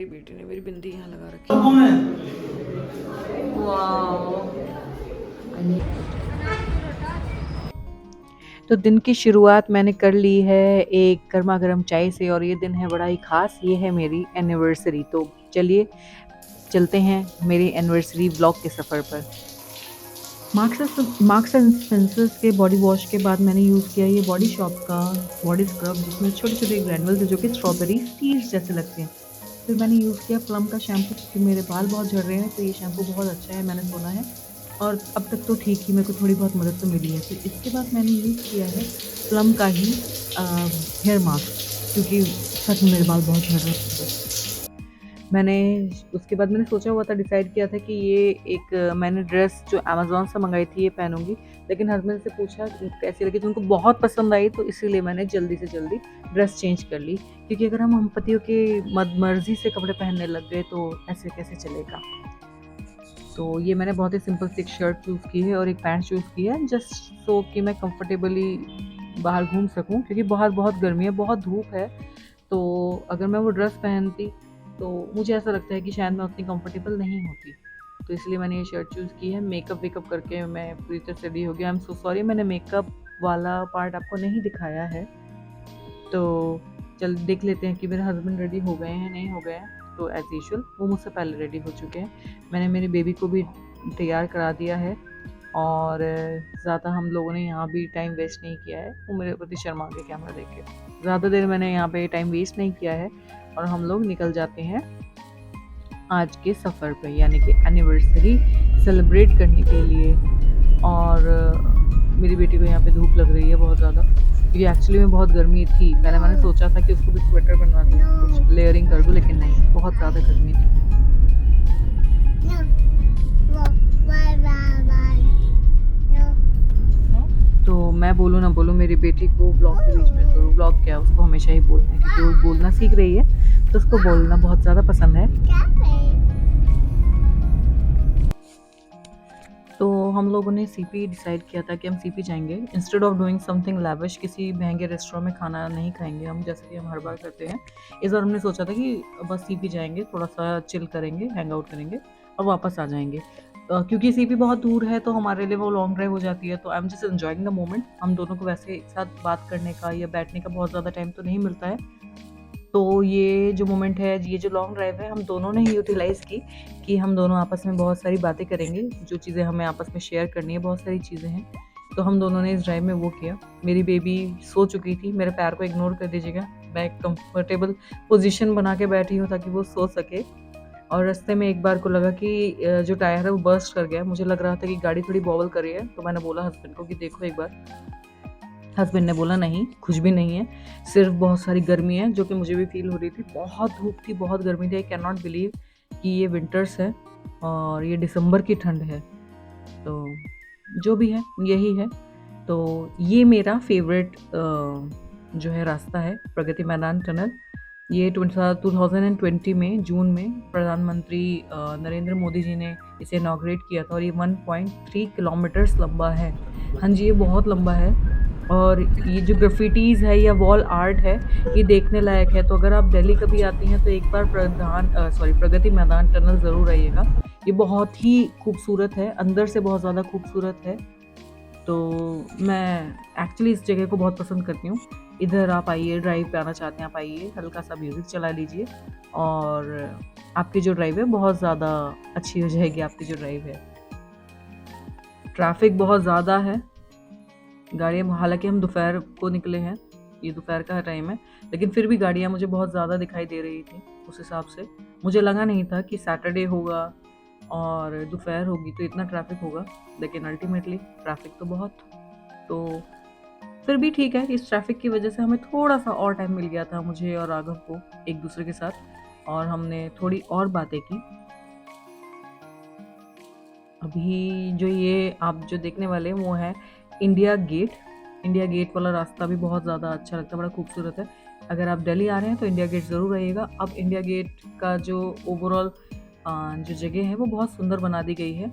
मेरी बेटी ने मेरी बिंदी यहाँ लगा रखी है। वाह। तो दिन की शुरुआत मैंने कर ली है एक गर्मा गर्म चाय से, और ये दिन है बड़ा ही खास। ये है मेरी एनिवर्सरी। तो चलिए चलते हैं मेरी एनिवर्सरी व्लॉग के सफ़र पर। मार्क्स एंड स्पेंसर्स के बॉडी वॉश के बाद मैंने यूज़ किया ये बॉडी शॉप का बॉडी स्क्रब, जिसमें छोटे छोटे ग्रैनुअल्स है जो कि स्ट्रॉबेरी सीड्स जैसे लगते हैं। फिर मैंने यूज़ किया प्लम का शैम्पू, क्योंकि मेरे बाल बहुत झड़ रहे हैं, तो ये शैम्पू बहुत अच्छा है मैंने सुना है। और अब तक तो ठीक ही, मेरे को थोड़ी बहुत मदद तो मिली है। फिर इसके बाद मैंने यूज़ किया है प्लम का ही हेयर मास्क, क्योंकि सच में मेरे बाल बहुत झड़ रहे थे। मैंने उसके बाद मैंने सोचा हुआ था, डिसाइड किया था कि ये एक मैंने ड्रेस जो अमेज़न से मंगाई थी ये पहनूंगी, लेकिन हस्बैंड से पूछा कि कैसी लगी, तो उनको बहुत पसंद आई, तो इसीलिए मैंने जल्दी से जल्दी ड्रेस चेंज कर ली। क्योंकि अगर हम पतियों के मर्जी से कपड़े पहनने लग गए तो ऐसे कैसे चलेगा। तो ये मैंने बहुत ही सिंपल सी एक शर्ट चूज़ की है और एक पैंट चूज़ की है, जस्ट सो कि मैं कंफर्टेबली बाहर घूम सकूं, क्योंकि बाहर बहुत गर्मी है, बहुत धूप है। तो अगर मैं वो ड्रेस पहनती तो मुझे ऐसा लगता है कि शायद मैं उतनी कंफर्टेबल नहीं होती। तो इसलिए मैंने ये शर्ट चूज़ की है। मेकअप वेकअप करके मैं पूरी तरह से रेडी हो गया। आई एम सो सॉरी, मैंने मेकअप वाला पार्ट आपको नहीं दिखाया है। तो चल देख लेते हैं कि मेरे हस्बैंड रेडी हो गए हैं नहीं हो गए हैं। तो एज़ यूजुअल वो मुझसे पहले रेडी हो चुके हैं। मैंने मेरी बेबी को भी तैयार करा दिया है, और ज़्यादा हम लोगों ने यहाँ भी टाइम वेस्ट नहीं किया है। वो मेरे प्रति शर्मा के कैमरा देख के, ज़्यादा देर मैंने यहाँ पे टाइम वेस्ट नहीं किया है, और हम लोग निकल जाते हैं आज के सफ़र पे, यानी कि एनिवर्सरी सेलिब्रेट करने के लिए। और मेरी बेटी को यहाँ पे धूप लग रही है बहुत ज़्यादा, क्योंकि एक्चुअली में बहुत गर्मी थी। पहले मैंने सोचा था कि उसको भी स्वेटर बनवा दूँ, कुछ लेयरिंग कर दूँ, लेकिन नहीं, बहुत ज़्यादा गर्मी थी। तो मैं बोलूँ ना बोलूँ, मेरी बेटी को ब्लॉग के बीच में, तो ब्लॉग क्या, उसको हमेशा ही बोलना है, क्योंकि वो बोलना सीख रही है, तो उसको बोलना बहुत ज़्यादा पसंद है। तो हम लोगों ने सीपी डिसाइड किया था कि हम सीपी जाएंगे, instead of doing something lavish. किसी महंगे रेस्टोरेंट में खाना नहीं खाएंगे हम, जैसे कि हम हर बार करते हैं। इस बार हमने सोचा था कि बस सीपी जाएंगे, थोड़ा सा चिल करेंगे, हैंग आउट करेंगे और वापस आ जाएंगे। क्योंकि सीपी बहुत दूर है, तो हमारे लिए वो लॉन्ग ड्राइव हो जाती है। तो I am just enjoying the moment. हम दोनों को वैसे एक साथ बात करने का या बैठने का बहुत ज़्यादा टाइम तो नहीं मिलता है। तो ये जो मोमेंट है, ये जो लॉन्ग ड्राइव है, हम दोनों ने ही यूटिलाइज़ की कि हम दोनों आपस में बहुत सारी बातें करेंगे, जो चीज़ें हमें आपस में शेयर करनी है, बहुत सारी चीज़ें हैं। तो हम दोनों ने इस ड्राइव में वो किया। मेरी बेबी सो चुकी थी, मेरे पैर को इग्नोर कर दीजिएगा, मैं एक कंफर्टेबल पोजीशन बना के बैठी हूँ ताकि वो सो सके। और रास्ते में एक बार को लगा कि जो टायर है वो बर्स्ट कर गया। मुझे लग रहा था कि गाड़ी थोड़ी बॉबल कर रही है, तो मैंने बोला हस्बैंड को कि देखो एक बार। हस्बैंड ने बोला नहीं, कुछ भी नहीं है, सिर्फ बहुत सारी गर्मी है, जो कि मुझे भी फील हो रही थी। बहुत धूप थी, बहुत गर्मी थी। आई कैन नॉट बिलीव कि ये विंटर्स है और ये दिसंबर की ठंड है। तो जो भी है यही है। तो ये मेरा फेवरेट जो है रास्ता है, प्रगति मैदान टनल। ये 2020 में जून में प्रधानमंत्री नरेंद्र मोदी जी ने इसे इनॉग्रेट किया था, और ये 1.3 किलोमीटर्स लंबा है। हाँ जी, ये बहुत लंबा है। और ये जो ग्राफिटीज़ है या वॉल आर्ट है, ये देखने लायक है। तो अगर आप दिल्ली कभी आती हैं तो एक बार प्रगति मैदान टनल ज़रूर आइएगा। ये बहुत ही खूबसूरत है, अंदर से बहुत ज़्यादा खूबसूरत है। तो मैं एक्चुअली इस जगह को बहुत पसंद करती हूँ। इधर आप आइए, ड्राइव पे आना चाहते हैं आप आइए, हल्का सा म्यूज़िक चला लीजिए, और आपकी जो ड्राइव है बहुत ज़्यादा अच्छी हो जाएगी। आपकी जो ड्राइव है, ट्रैफिक बहुत ज़्यादा है, गाड़ियाँ, हालांकि हम दोपहर को निकले हैं, ये दोपहर का टाइम है, लेकिन फिर भी गाड़ियाँ मुझे बहुत ज़्यादा दिखाई दे रही थी। उस हिसाब से मुझे लगा नहीं था कि सैटरडे होगा और दोपहर होगी तो इतना ट्रैफिक होगा, लेकिन अल्टीमेटली ट्रैफिक तो बहुत। तो फिर भी ठीक है, इस ट्रैफिक की वजह से हमें थोड़ा सा और टाइम मिल गया था, मुझे और राघव को, एक दूसरे के साथ, और हमने थोड़ी और बातें की। अभी जो ये आप जो देखने वाले हैं वो है इंडिया गेट। इंडिया गेट वाला रास्ता भी बहुत ज़्यादा अच्छा लगता है, बड़ा खूबसूरत है। अगर आप दिल्ली आ रहे हैं तो इंडिया गेट ज़रूर आइएगा। अब इंडिया गेट का जो ओवरऑल जो जगह है वो बहुत सुंदर बना दी गई है।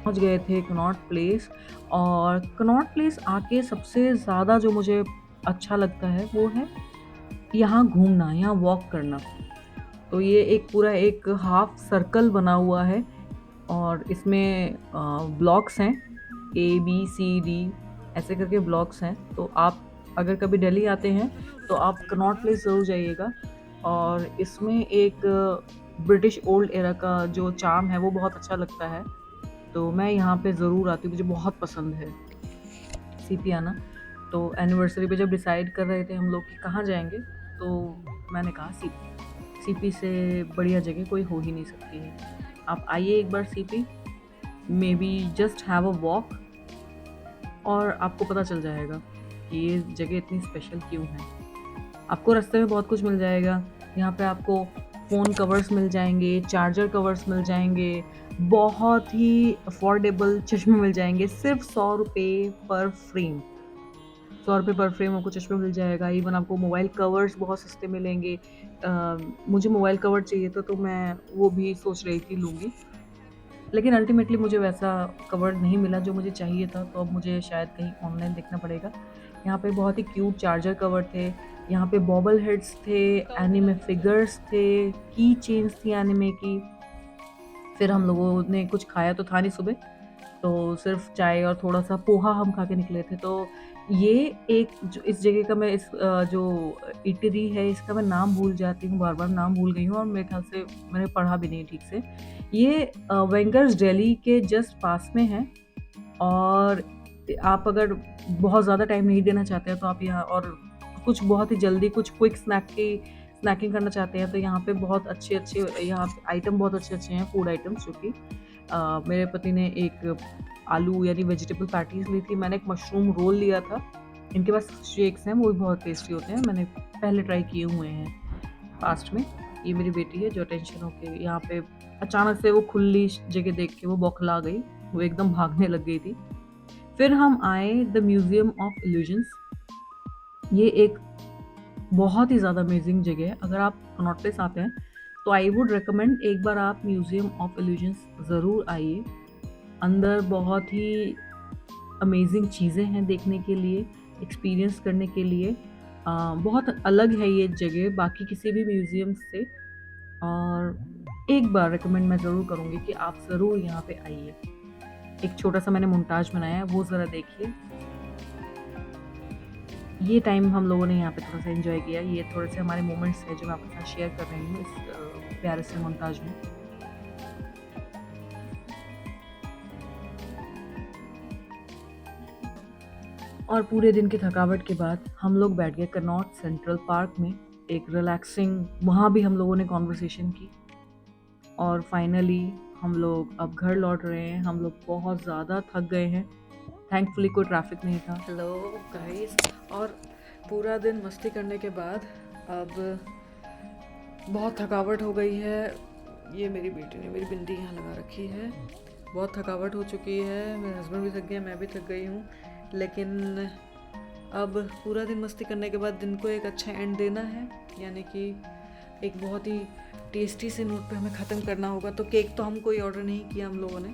पहुँच गए थे कनॉट प्लेस। और कनॉट प्लेस आके सबसे ज़्यादा जो मुझे अच्छा लगता है वो है यहाँ घूमना, यहाँ वॉक करना। तो ये एक पूरा एक हाफ सर्कल बना हुआ है और इसमें ब्लॉक्स हैं, ए बी सी डी ऐसे करके ब्लॉक्स हैं। तो आप अगर कभी दिल्ली आते हैं तो आप कनॉट प्लेस ज़रूर जाइएगा। और इसमें एक ब्रिटिश ओल्ड एरा का जो चार्म है वो बहुत अच्छा लगता है। तो मैं यहाँ पे ज़रूर आती हूँ, मुझे बहुत पसंद है सीपी आना। तो एनिवर्सरी पे जब डिसाइड कर रहे थे हम लोग कि कहाँ जाएंगे, तो मैंने कहा सीपी। सीपी से बढ़िया जगह कोई हो ही नहीं सकती है। आप आइए एक बार CP, maybe just have a walk, और आपको पता चल जाएगा कि ये जगह इतनी स्पेशल क्यों है। आपको रास्ते में बहुत कुछ मिल जाएगा। यहाँ पे आपको फ़ोन कवर्स मिल जाएंगे, चार्जर कवर्स मिल जाएंगे, बहुत ही अफोर्डेबल चश्मे मिल जाएंगे, सिर्फ 100 रुपये पर फ्रेम। 100 रुपये पर फ्रेम आपको चश्मा मिल जाएगा। इवन आपको मोबाइल कवर्स बहुत सस्ते मिलेंगे। मुझे मोबाइल कवर चाहिए था तो मैं वो भी सोच रही थी लूँगी, लेकिन अल्टीमेटली मुझे वैसा कवर नहीं मिला जो मुझे चाहिए था। तो अब मुझे शायद कहीं ऑनलाइन देखना पड़ेगा। यहाँ पे बहुत ही क्यूट चार्जर कवर थे, यहाँ पे बॉबल हेड्स थे, एनिमे फिगर्स थे, की चेन्स थी एनिमे की। फिर हम लोगों ने कुछ खाया तो था नहीं सुबह, तो सिर्फ चाय और थोड़ा सा पोहा हम खा के निकले थे। तो ये एक जो इस जगह का मैं जो इटरी है इसका मैं नाम भूल जाती हूँ, बार बार नाम भूल गई हूँ, और मेरे ख्याल से मैंने पढ़ा भी नहीं ठीक से। ये वेंगर्स दिल्ली के जस्ट पास में है। और आप अगर बहुत ज़्यादा टाइम नहीं देना चाहते हैं तो आप यहाँ, और कुछ बहुत ही जल्दी कुछ क्विक स्नैकिंग करना चाहते हैं, तो यहाँ पे बहुत अच्छे यहाँ आइटम बहुत अच्छे हैं, फूड आइटम्स। जो कि मेरे पति ने एक आलू यानी वेजिटेबल पैटीज़ ली थी, मैंने एक मशरूम रोल लिया था। इनके पास शेक्स हैं वो भी बहुत टेस्टी होते हैं, मैंने पहले ट्राई किए हुए हैं पास्ट में। ये मेरी बेटी है जो टेंशन होके यहाँ पे अचानक से वो खुली जगह देख के वो बौखला गई, वो एकदम भागने लग गई थी। फिर हम आए द म्यूज़ियम ऑफ इल्यूजन्स। ये एक बहुत ही ज़्यादा अमेजिंग जगह है। अगर आप कनॉट प्लेस आते हैं तो आई वुड रिकमेंड एक बार आप म्यूज़ियम ऑफ इल्यूजन्स ज़रूर आइए। अंदर बहुत ही अमेजिंग चीज़ें हैं देखने के लिए, एक्सपीरियंस करने के लिए। बहुत अलग है ये जगह बाकी किसी भी म्यूज़ियम से। और एक बार रिकमेंड मैं ज़रूर करूँगी कि आप ज़रूर यहाँ पे आइए। एक छोटा सा मैंने मोन्टाज बनाया है, वो ज़रा देखिए। ये टाइम हम लोगों ने यहाँ पे थोड़ा सा एंजॉय किया। ये थोड़े से हमारे मोमेंट्स हैं जो मैं आपके साथ शेयर कर रही हूँ इस प्यारे से मोन्टाज में। और पूरे दिन की थकावट के बाद हम लोग बैठ गए कनॉट सेंट्रल पार्क में, एक रिलैक्सिंग, वहाँ भी हम लोगों ने कॉन्वर्सेशन की। और फाइनली हम लोग अब घर लौट रहे हैं। हम लोग बहुत ज़्यादा थक गए हैं, थैंकफुली कोई ट्रैफिक नहीं था। हेलो गाइस, और पूरा दिन मस्ती करने के बाद अब बहुत थकावट हो गई है। ये मेरी बेटी ने मेरी बिंदी यहाँ लगा रखी है। बहुत थकावट हो चुकी है, मेरे हस्बैंड भी थक गए, मैं भी थक गई हूँ। लेकिन अब पूरा दिन मस्ती करने के बाद दिन को एक अच्छा एंड देना है, यानी कि एक बहुत ही टेस्टी से नोट पे हमें ख़त्म करना होगा। तो केक तो हम कोई ऑर्डर नहीं किया हम लोगों ने,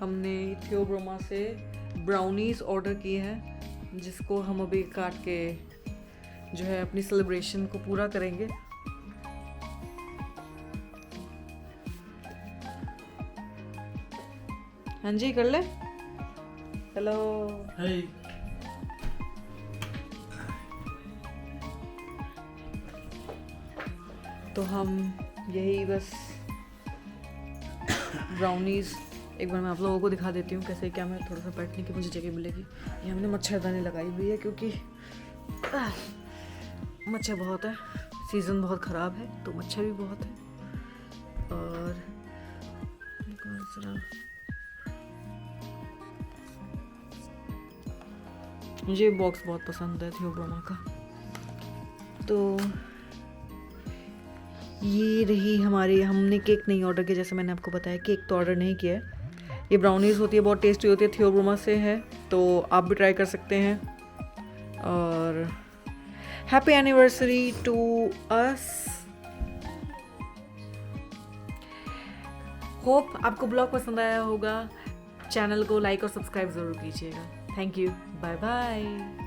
हमने थियोब्रोमा से ब्राउनीज़ ऑर्डर किए हैं, जिसको हम अभी काट के जो है अपनी सेलिब्रेशन को पूरा करेंगे। हाँ जी, कर ले। हेलो। Hey. तो हम यही बस ब्राउनीज़ एक बार मैं आप लोगों को दिखा देती हूँ कैसे क्या, मैं थोड़ा सा बैठने की मुझे जगह मिलेगी। ये हमने मच्छरदानी लगाई हुई है क्योंकि मच्छर बहुत है, सीज़न बहुत ख़राब है तो मच्छर भी बहुत है। और मुझे बॉक्स बहुत पसंद है थियोब्रोमा का। तो ये रही हमारी, हमने केक नहीं ऑर्डर किया, जैसे मैंने आपको बताया केक तो ऑर्डर नहीं किया है। ये ब्राउनीज़ होती है, बहुत टेस्टी होती है, थियोब्रोमा से है, तो आप भी ट्राई कर सकते हैं। और happy anniversary to us. Hope आपको ब्लॉग पसंद आया होगा। चैनल को लाइक और सब्सक्राइब ज़रूर कीजिएगा। Thank you, bye bye.